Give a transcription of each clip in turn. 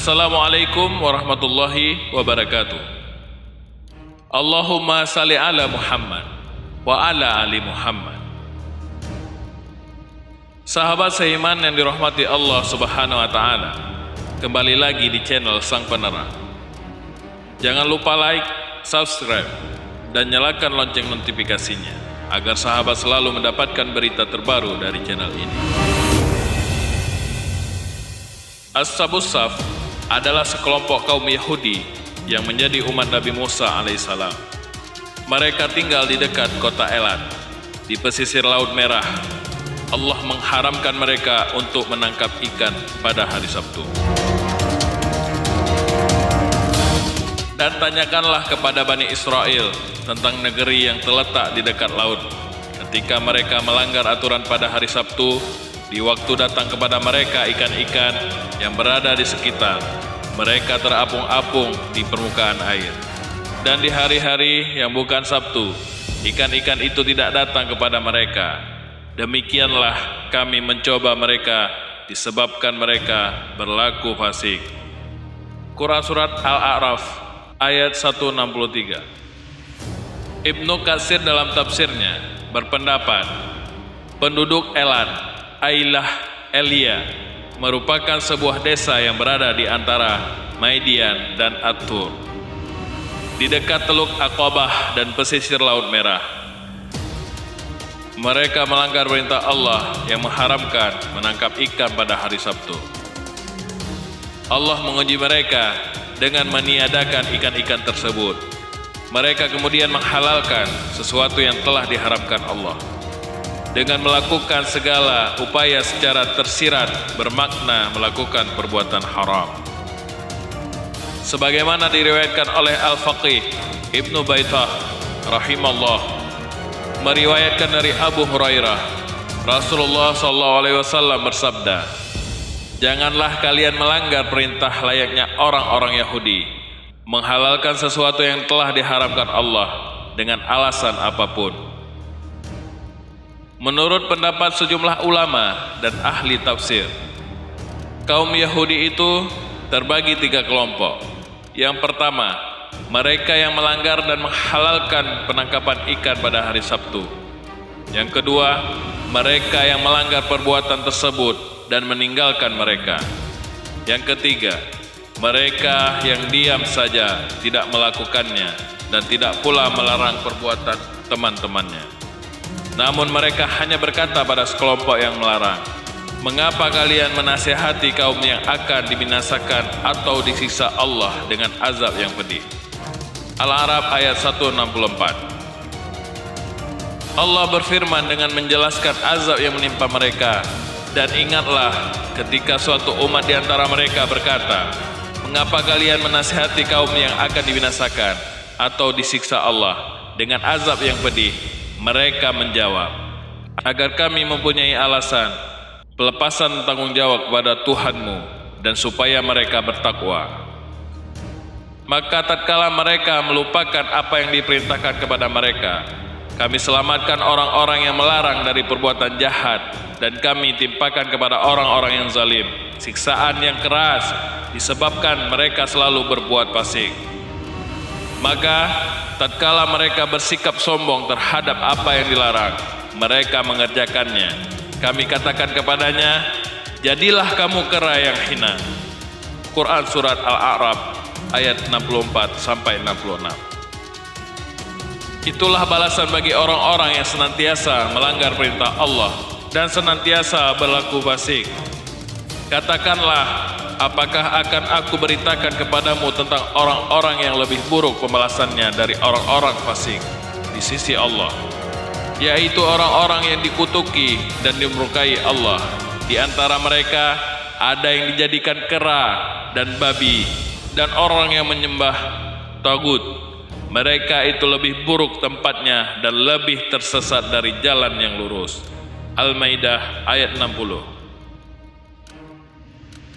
Assalamualaikum warahmatullahi wabarakatuh. Allahumma salli ala Muhammad wa ala ali Muhammad. Sahabat seiman yang dirahmati Allah Subhanahu wa taala, kembali lagi di channel Sang Penerang. Jangan lupa like, subscribe, dan nyalakan lonceng notifikasinya agar sahabat selalu mendapatkan berita terbaru dari channel ini. As-Sabus Saf adalah sekelompok kaum Yahudi yang menjadi umat Nabi Musa alaihissalam. Mereka tinggal di dekat kota Elat, di pesisir Laut Merah. Allah mengharamkan mereka untuk menangkap ikan pada hari Sabtu. Dan tanyakanlah kepada Bani Israel tentang negeri yang terletak di dekat laut. Ketika mereka melanggar aturan pada hari Sabtu, di waktu datang kepada mereka ikan-ikan yang berada di sekitar, mereka terapung-apung di permukaan air. Dan di hari-hari yang bukan Sabtu, ikan-ikan itu tidak datang kepada mereka. Demikianlah kami mencoba mereka disebabkan mereka berlaku fasik. Quran Surat Al-A'raf ayat 163. Ibnu Katsir dalam tafsirnya berpendapat, penduduk Elat, Ailah, Elia, merupakan sebuah desa yang berada di antara Maidian dan At-Tur, di dekat Teluk Aqabah dan pesisir Laut Merah. Mereka melanggar perintah Allah yang mengharamkan menangkap ikan pada hari Sabtu. Allah menguji mereka dengan meniadakan ikan-ikan tersebut. Mereka kemudian menghalalkan sesuatu yang telah diharamkan Allah dengan melakukan segala upaya secara tersirat bermakna melakukan perbuatan haram. Sebagaimana diriwayatkan oleh Al-Faqih Ibnu Baitah rahimallah, meriwayatkan dari Abu Hurairah, Rasulullah SAW bersabda, janganlah kalian melanggar perintah layaknya orang-orang Yahudi, menghalalkan sesuatu yang telah diharamkan Allah dengan alasan apapun. Menurut pendapat sejumlah ulama dan ahli tafsir, kaum Yahudi itu terbagi 3 kelompok. Yang pertama, mereka yang melanggar dan menghalalkan penangkapan ikan pada hari Sabtu. Yang kedua, mereka yang melanggar perbuatan tersebut dan meninggalkan mereka. Yang ketiga, mereka yang diam saja tidak melakukannya dan tidak pula melarang perbuatan teman-temannya. Namun mereka hanya berkata pada sekelompok yang melarang, mengapa kalian menasihati kaum yang akan dibinasakan atau disiksa Allah dengan azab yang pedih? Al-A'raf ayat 164. Allah berfirman dengan menjelaskan azab yang menimpa mereka. Dan ingatlah ketika suatu umat di antara mereka berkata, mengapa kalian menasihati kaum yang akan dibinasakan atau disiksa Allah dengan azab yang pedih? Mereka menjawab, agar kami mempunyai alasan pelepasan tanggung jawab kepada Tuhanmu dan supaya mereka bertakwa. Maka tatkala mereka melupakan apa yang diperintahkan kepada mereka, kami selamatkan orang-orang yang melarang dari perbuatan jahat, dan kami timpakan kepada orang-orang yang zalim siksaan yang keras disebabkan mereka selalu berbuat fasik. Maka tatkala mereka bersikap sombong terhadap apa yang dilarang, mereka mengerjakannya. Kami katakan kepadanya, jadilah kamu kera yang hina. Quran Surat Al-A'raf ayat 64-66. Itulah balasan bagi orang-orang yang senantiasa melanggar perintah Allah dan senantiasa berlaku fasik. Katakanlah, apakah akan aku beritakan kepadamu tentang orang-orang yang lebih buruk pembalasannya dari orang-orang fasik di sisi Allah, yaitu orang-orang yang dikutuki dan dimurkai Allah. Di antara mereka ada yang dijadikan kera dan babi, dan orang yang menyembah tagut. Mereka itu lebih buruk tempatnya dan lebih tersesat dari jalan yang lurus. Al-Maidah ayat 60.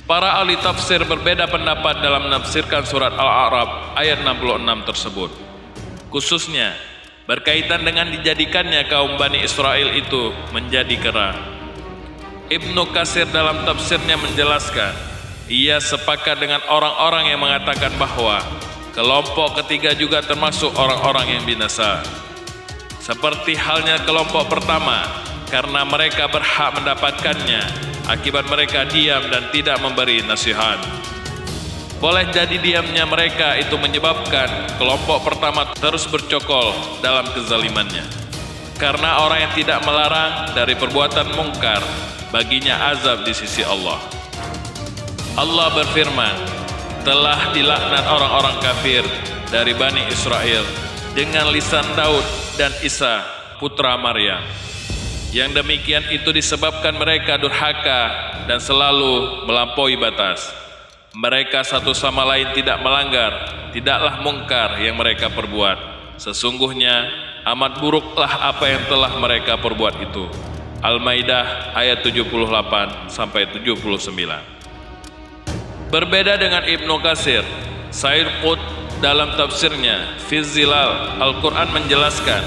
Para ahli tafsir berbeda pendapat dalam menafsirkan surat Al-A'raf ayat 66 tersebut, khususnya berkaitan dengan dijadikannya kaum Bani Israel itu menjadi kera. Ibnu Katsir dalam tafsirnya menjelaskan, ia sepakat dengan orang-orang yang mengatakan bahwa kelompok ketiga juga termasuk orang-orang yang binasa. Seperti halnya kelompok pertama, karena mereka berhak mendapatkannya, akibat mereka diam dan tidak memberi nasihat. Boleh jadi diamnya mereka itu menyebabkan kelompok pertama terus bercokol dalam kezalimannya. Karena orang yang tidak melarang dari perbuatan mungkar, baginya azab di sisi Allah. Allah berfirman, telah dilaknat orang-orang kafir dari Bani Israel dengan lisan Daud dan Isa putra Maryam. Yang demikian itu disebabkan mereka durhaka dan selalu melampaui batas. Mereka satu sama lain tidak melanggar, tidaklah mungkar yang mereka perbuat. Sesungguhnya amat buruklah apa yang telah mereka perbuat itu. Al-Maidah ayat 78 sampai 79. Berbeda dengan Ibnu Katsir, Sayyid Qutb dalam tafsirnya Fi Zilal Al-Quran menjelaskan,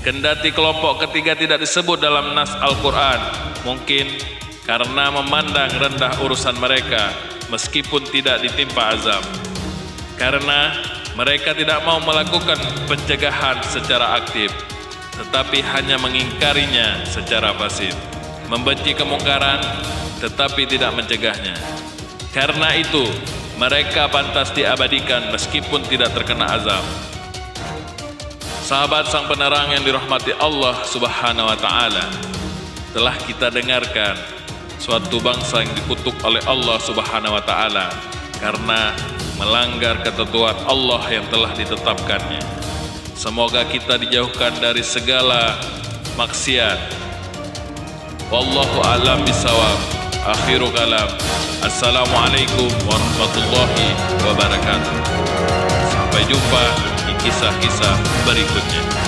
kendati kelompok ketiga tidak disebut dalam nas Al-Quran, mungkin karena memandang rendah urusan mereka meskipun tidak ditimpa azab. Karena mereka tidak mau melakukan pencegahan secara aktif, tetapi hanya mengingkarinya secara pasif, membenci kemungkaran tetapi tidak mencegahnya. Karena itu mereka pantas diabadikan meskipun tidak terkena azab. Sahabat sang penerang yang dirahmati Allah Subhanahu wa Ta'ala, telah kita dengarkan suatu bangsa yang dikutuk oleh Allah Subhanahu wa Ta'ala karena melanggar ketentuan Allah yang telah ditetapkannya. Semoga kita dijauhkan dari segala maksiat. Wallahu a'lam bishawab. Akhiru kalam. Assalamualaikum warahmatullahi wabarakatuh. Sampai jumpa di kisah-kisah berikutnya.